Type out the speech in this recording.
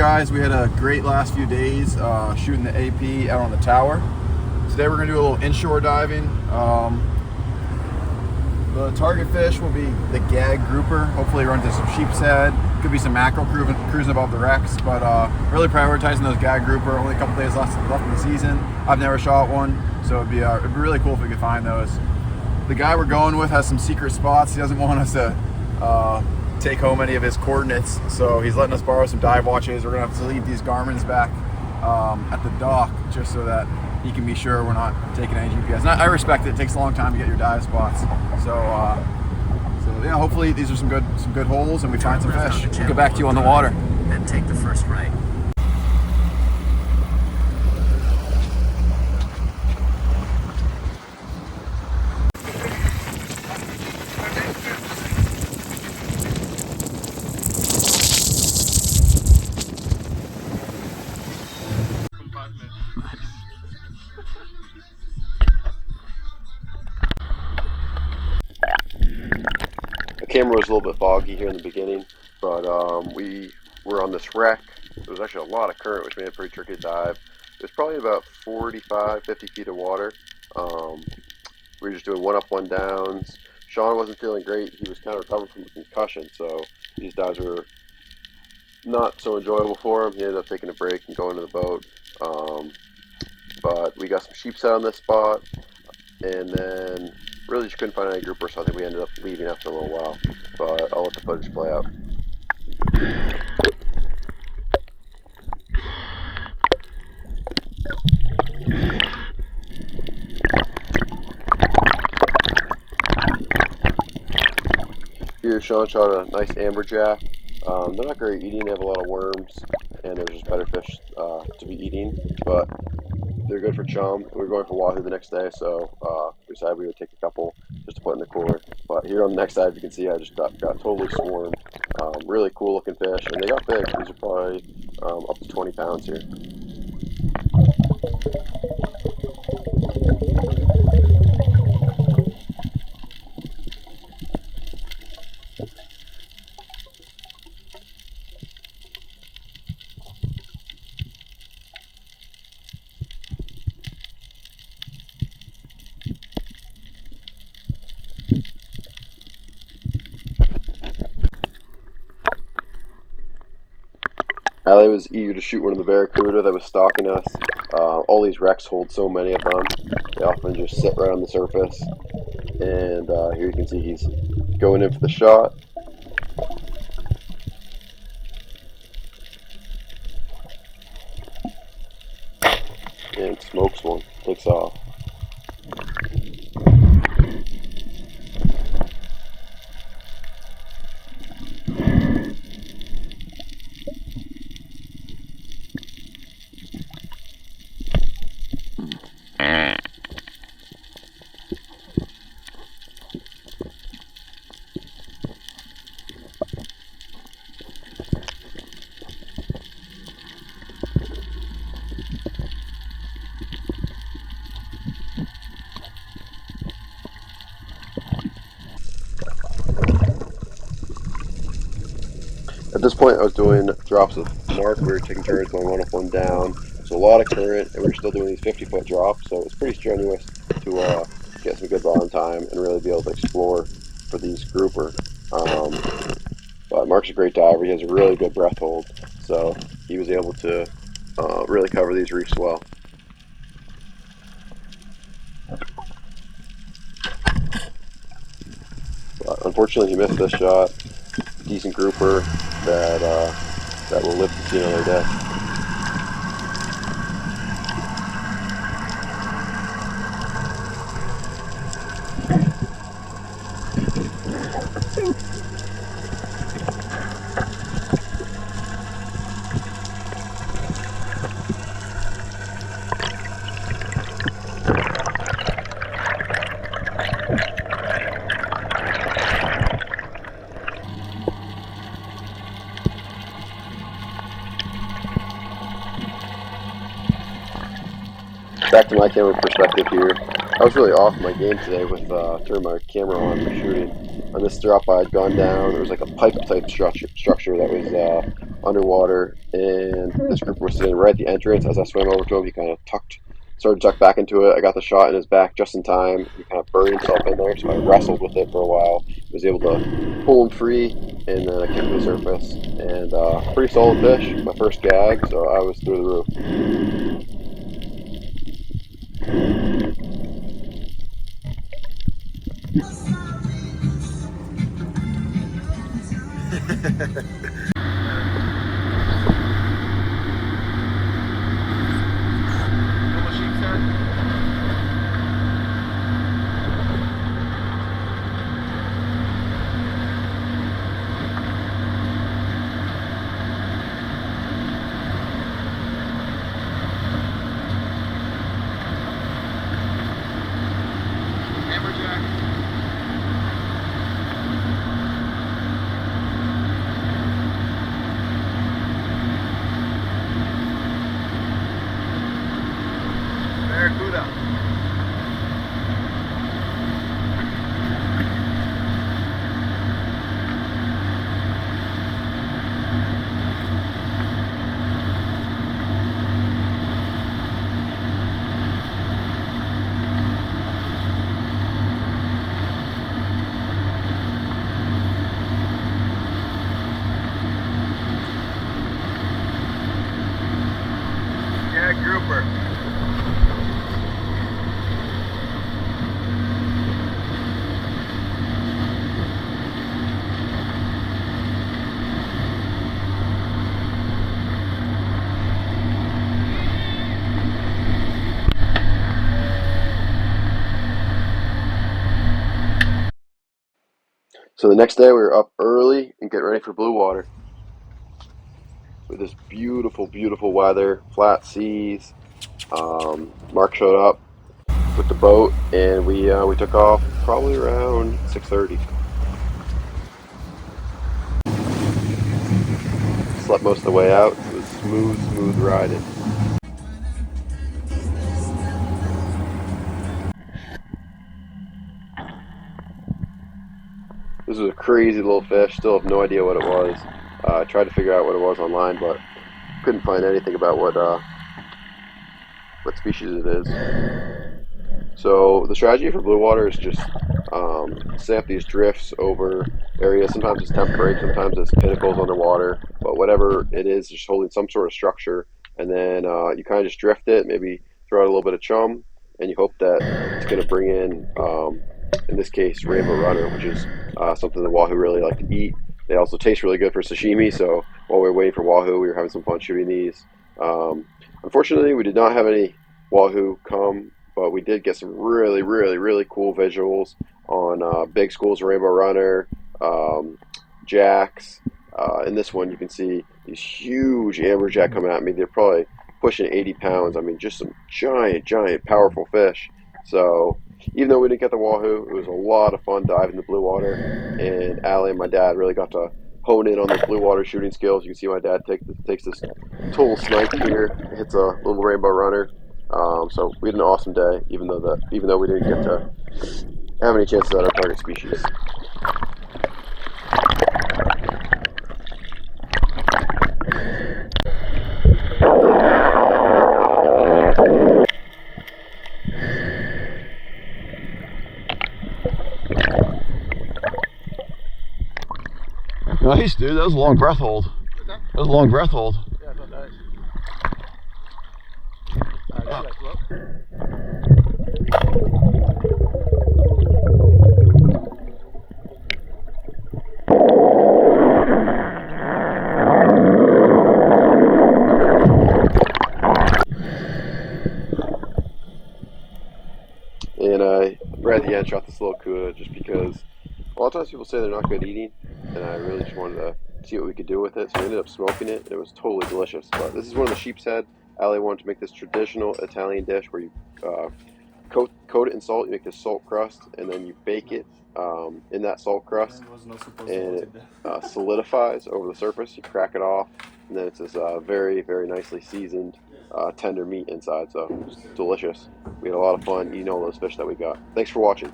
Guys, we had a great last few days shooting the AP out on the tower. Today we're going to do a little inshore diving. The target fish will be the gag grouper. Hopefully run into some sheep's head. Could be some mackerel cruising above the wrecks, but really prioritizing those gag grouper. Only a couple days left in the season. I've never shot one, so it'd be really cool if we could find those. The guy we're going with has some secret spots. He doesn't want us to take home any of his coordinates, so he's letting us borrow some dive watches. We're gonna have to leave these Garmin's back at the dock just so that he can be sure we're not taking any GPS. And I respect it. It takes a long time to get your dive spots, so yeah, hopefully these are some good holes and we find some fish. We'll get back to you on the water. Then take the first right. The camera was a little bit foggy here in the beginning, but we were on this wreck. There was actually a lot of current, which made it pretty tricky to dive. It was probably about 45, 50 feet of water. We were just doing one up, one downs. Sean wasn't feeling great. He was kind of recovering from a concussion, so these dives were not so enjoyable for him. He ended up taking a break and going to the boat. But we got some sheep's head on this spot, and then really just couldn't find any grouper, so I think we ended up leaving after a little while. But I'll let the footage play out. Here, Sean shot a nice amberjack. They're not great eating. They have a lot of worms, and there's just better fish to be eating, but they're good for chum. We were going for wahoo the next day, so we decided we would take a couple just to put in the cooler. But here on the next side, you can see I just got totally swarmed. Really cool looking fish, and they got big. These are probably up to 20 pounds here. Allie was eager to shoot one of the barracuda that was stalking us. All these wrecks hold so many of them. They often just sit right on the surface. And here you can see he's going in for the shot. And smokes one, takes off. At this point, I was doing drops with Mark. We were taking turns going one up, one down. So a lot of current, and we were still doing these 50-foot drops. So it was pretty strenuous to get some good bottom time and really be able to explore for these grouper. But Mark's a great diver. He has a really good breath hold, so he was able to really cover these reefs well. But unfortunately, he missed this shot. Decent grouper that will live to see another day. Back to my camera perspective here. I was really off my game today with turning my camera on for shooting. On this drop I had gone down, there was like a pipe type structure that was underwater, and this grouper was sitting right at the entrance. As I swam over to him, he kind of started to tuck back into it. I got the shot in his back just in time. He kind of buried himself in there, so I wrestled with it for a while. Was able to pull him free, and then I kept him to the surface. And pretty solid fish, my first gag, so I was through the roof. Barracuda. Yeah, grouper. So the next day we were up early and getting ready for blue water with this beautiful, beautiful weather, flat seas. Mark showed up with the boat, and we took off probably around 6:30. Slept most of the way out. It was smooth, smooth riding. This was a crazy little fish. Still have no idea what it was. I tried to figure out what it was online, but couldn't find anything about what species it is. So the strategy for blue water is just set up these drifts over areas. Sometimes it's temporary, sometimes it's pinnacles underwater, but whatever it is, just holding some sort of structure, and then you kind of just drift it, maybe throw out a little bit of chum, and you hope that it's going to bring in this case, rainbow runner, which is something the wahoo really like to eat. They also taste really good for sashimi, so while we were waiting for wahoo, we were having some fun shooting these. Unfortunately, we did not have any wahoo come, but we did get some really, really, really cool visuals on big schools of rainbow runner, jacks. In this one, you can see these huge amberjack coming at me. They're probably pushing 80 pounds. I mean, just some giant, giant, powerful fish. So even though we didn't get the wahoo, it was a lot of fun diving the blue water. And Allie and my dad really got to hone in on the blue water shooting skills. You can see my dad takes this total snipe here, hits a little rainbow runner. So we had an awesome day, even though we didn't get to have any chances at our target species. Nice, dude. That was a long breath hold. That was a long breath hold. Yeah, I thought that. Let's look. And I, right at the end, shot this little cuda just because a lot of times people say they're not good eating, and I really just wanted to see what we could do with it. So we ended up smoking it, and it was totally delicious. But this is one of the sheep's head. Allie wanted to make this traditional Italian dish where you coat it in salt. You make this salt crust, and then you bake it in that salt crust, and it solidifies over the surface. You crack it off, and then it's this very, very nicely seasoned, tender meat inside. So it's delicious. We had a lot of fun eating all those fish that we got. Thanks for watching.